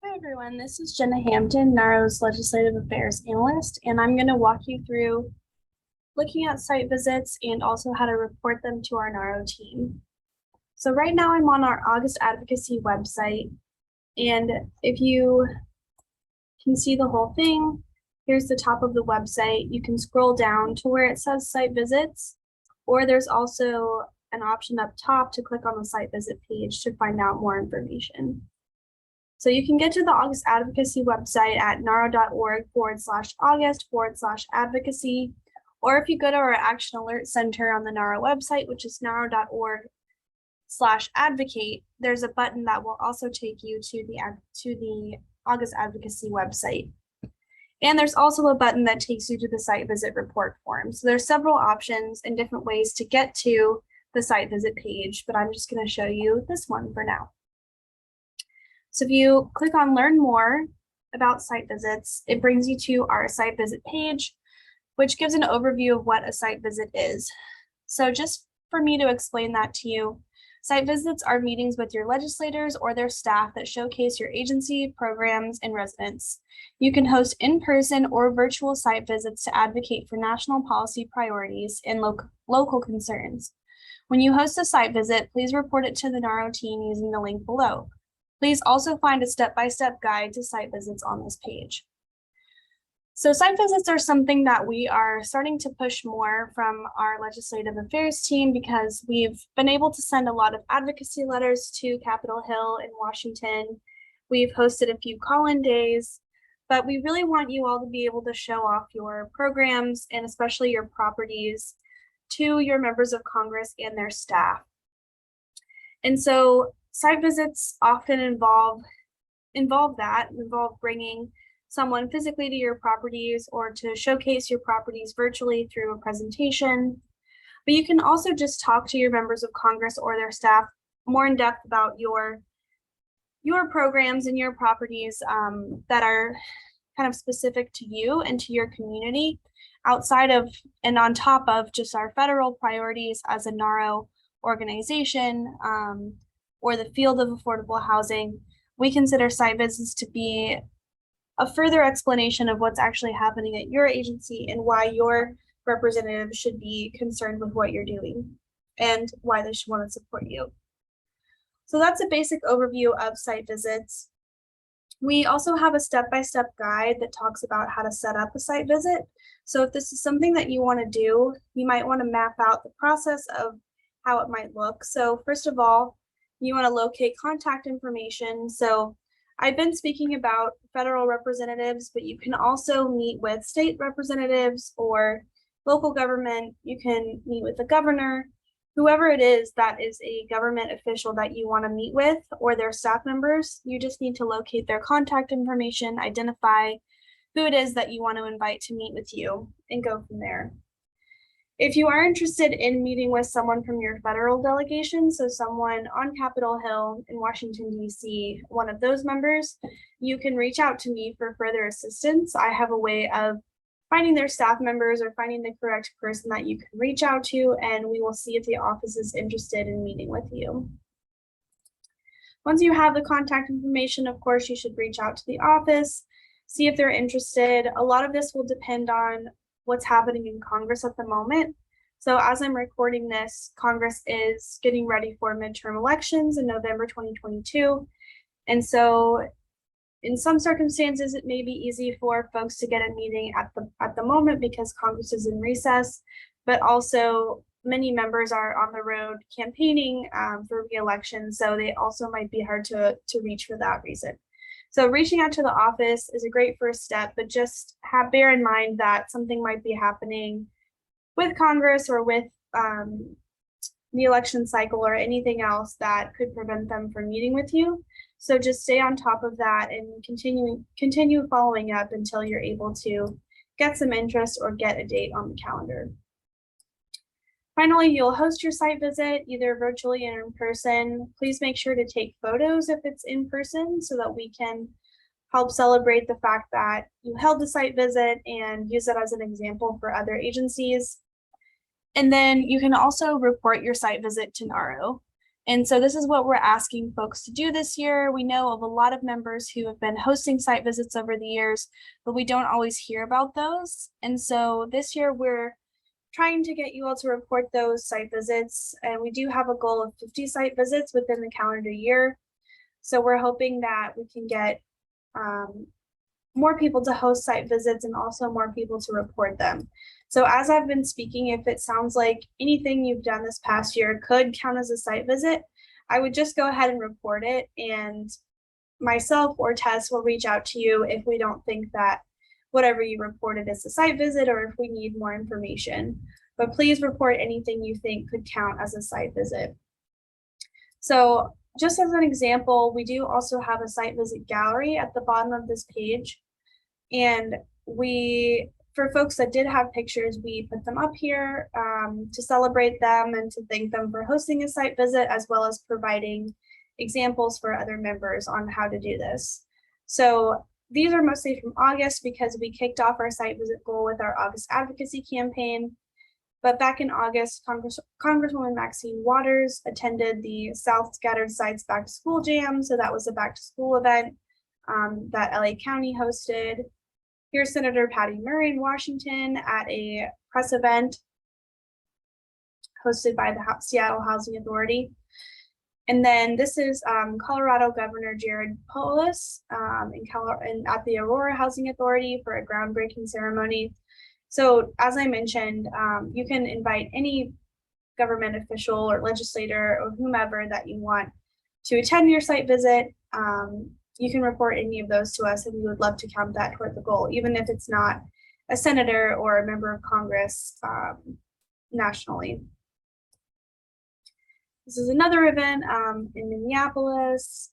Hi everyone, this is Jenna Hampton, NAHRO's Legislative Affairs Analyst, and I'm going to walk you through looking at site visits and also how to report them to our NAHRO team. So right now I'm on our August Advocacy website, and if you can see the whole thing, here's the top of the website. You can scroll down to where it says site visits, or there's also an option up top to click on the site visit page to find out more information. So you can get to the August Advocacy website at nahro.org/August/advocacy, or if you go to our Action Alert Center on the NAHRO website, which is nahro.org/advocate, there's a button that will also take you to the August Advocacy website. And there's also a button that takes you to the site visit report form. So there's several options and different ways to get to the site visit page, but I'm just going to show you this one for now. So if you click on Learn More about site visits, it brings you to our site visit page, which gives an overview of what a site visit is. So just for me to explain that to you, site visits are meetings with your legislators or their staff that showcase your agency, programs, and residents. You can host in-person or virtual site visits to advocate for national policy priorities and local concerns. When you host a site visit, please report it to the NAHRO team using the link below. Please also find a step-by-step guide to site visits on this page. So site visits are something that we are starting to push more from our legislative affairs team because we've been able to send a lot of advocacy letters to Capitol Hill in Washington. We've hosted a few call-in days, but we really want you all to be able to show off your programs and especially your properties to your members of Congress and their staff. And so site visits often involve bringing someone physically to your properties or to showcase your properties virtually through a presentation. But you can also just talk to your members of Congress or their staff more in depth about your programs and your properties that are kind of specific to you and to your community outside of and on top of just our federal priorities as a NAHRO organization. Or the field of affordable housing. We consider site visits to be a further explanation of what's actually happening at your agency and why your representative should be concerned with what you're doing and why they should want to support you. So that's a basic overview of site visits. We also have a step-by-step guide that talks about how to set up a site visit. So if this is something that you want to do, you might want to map out the process of how it might look. So first of all, you want to locate contact information. So I've been speaking about federal representatives, but you can also meet with state representatives or local government. You can meet with the governor, whoever it is that is a government official that you want to meet with or their staff members. You just need to locate their contact information, identify who it is that you want to invite to meet with you, and go from there. If you are interested in meeting with someone from your federal delegation, so someone on Capitol Hill in Washington, D.C., one of those members, you can reach out to me for further assistance. I have a way of finding their staff members or finding the correct person that you can reach out to, and we will see if the office is interested in meeting with you. Once you have the contact information, of course, you should reach out to the office, see if they're interested. A lot of this will depend on what's happening in Congress at the moment. So as I'm recording this, Congress is getting ready for midterm elections in November 2022. And so in some circumstances, it may be easy for folks to get a meeting at the moment because Congress is in recess, but also many members are on the road campaigning for re-election. So they also might be hard to reach for that reason. So reaching out to the office is a great first step, but just bear in mind that something might be happening with Congress or with the election cycle or anything else that could prevent them from meeting with you. So just stay on top of that and continue following up until you're able to get some interest or get a date on the calendar. Finally, you'll host your site visit either virtually or in person. Please make sure to take photos if it's in person so that we can help celebrate the fact that you held the site visit and use it as an example for other agencies. And then you can also report your site visit to NAHRO. And so this is what we're asking folks to do this year. We know of a lot of members who have been hosting site visits over the years, but we don't always hear about those. And so this year we're trying to get you all to report those site visits. And we do have a goal of 50 site visits within the calendar year. So we're hoping that we can get more people to host site visits and also more people to report them. So as I've been speaking, if it sounds like anything you've done this past year could count as a site visit, I would just go ahead and report it, and myself or Tess will reach out to you if we don't think that whatever you reported is a site visit or if we need more information. But please report anything you think could count as a site visit. So just as an example, we do also have a site visit gallery at the bottom of this page. And for folks that did have pictures, we put them up here to celebrate them and to thank them for hosting a site visit, as well as providing examples for other members on how to do this. So these are mostly from August because we kicked off our site visit goal with our August advocacy campaign. But back in August, Congresswoman Maxine Waters attended the South Scattered Sites Back to School Jam. So that was a back to school event that LA County hosted. Here's Senator Patty Murray in Washington at a press event hosted by the Seattle Housing Authority. And then this is Colorado Governor Jared Polis at the Aurora Housing Authority for a groundbreaking ceremony. So as I mentioned, you can invite any government official or legislator or whomever that you want to attend your site visit. You can report any of those to us, and we would love to count that toward the goal, even if it's not a senator or a member of Congress nationally. This is another event in Minneapolis.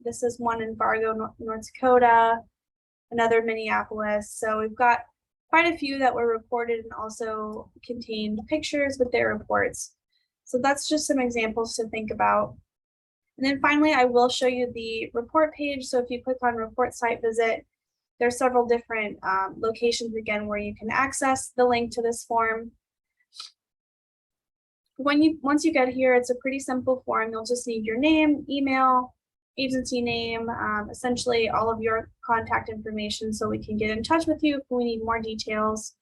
This is one in Fargo, North Dakota, another Minneapolis. So we've got quite a few that were reported and also contained pictures with their reports. So that's just some examples to think about. And then finally, I will show you the report page. So if you click on report site visit, there's several different locations again where you can access the link to this form. Once you get here, it's a pretty simple form. You'll just need your name, email, agency name, essentially all of your contact information so we can get in touch with you if we need more details.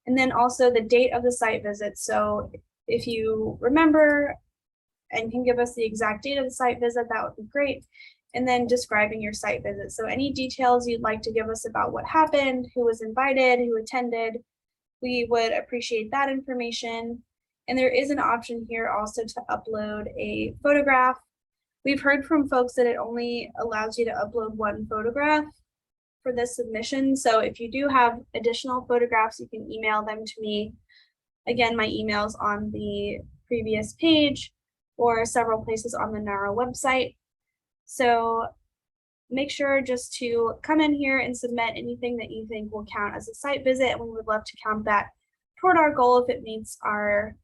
And then also the date of the site visit. So if you remember and can give us the exact date of the site visit, that would be great. And then describing your site visit. So any details you'd like to give us about what happened, who was invited, who attended, we would appreciate that information. And there is an option here also to upload a photograph. We've heard from folks that it only allows you to upload one photograph for this submission. So if you do have additional photographs, you can email them to me. Again, my email's on the previous page or several places on the NAHRO website. So make sure just to come in here and submit anything that you think will count as a site visit, and we would love to count that toward our goal if it meets our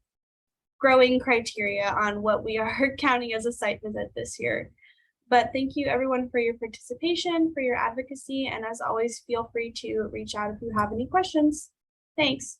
growing criteria on what we are counting as a site visit this year. But thank you everyone for your participation, for your advocacy, and as always, feel free to reach out if you have any questions. Thanks.